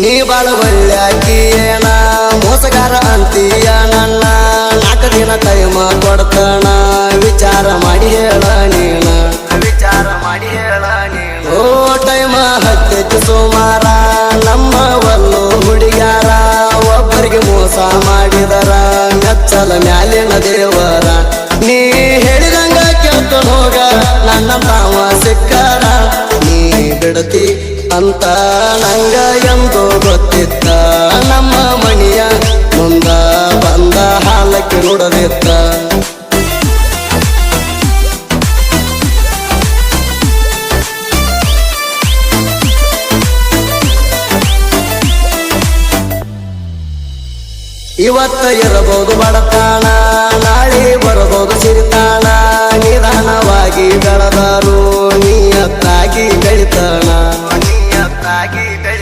ನೀ ಬಾಳ ಒಳ್ಳ್ಯಾಕಿಯೇನ ಮೋಸಗಾರ ಅಂತೀಯ ನನ್ನ 4 ದಿನ ಟೈಮ ಕೊಡ್ತಾನ ವಿಚಾರ ಮಾಡಿ ಹೇಳ ನೀನ ಓ ಟೈಮ ಹತ್ತಿತ್ತು ಸುಮಾರ ನಮ್ಮ ಒಲ್ಲು ಹುಡುಗ್ಯಾರ ಒಬ್ಬರಿಗೆ ಮೋಸ ಮಾಡಿದರ ಮೆಚ್ಚಲ ಮ್ಯಾಲಿನ ದೇವರ ನೀ ಹೇಳಿದಂಗ ಕೇಳ್ತ ಹೋಗ ನನ್ನ ತಾವ ಸಿಕ್ಕಾರ ನೀ ಬಿಡತಿ ಅಂತ ನಂಗ ಎಂದು ಗೊತ್ತಿತ್ತ ನಮ್ಮ ಮಣಿಯ ಮುಂದ ಬಂದ ಹಾಲಕ್ಕೆ ನುಡದಿತ್ತ ಇವತ್ತ ಇರಬಹುದು ಬಡತಾಣ ನಾಳೆ ಬರಬಹುದು ಸಿರಿತಾಣ ನಿಧಾನವಾಗಿ ಬೆಳೆದರು ನಿಯತ್ತಾಗಿ ಬೆಳಿತಾಣ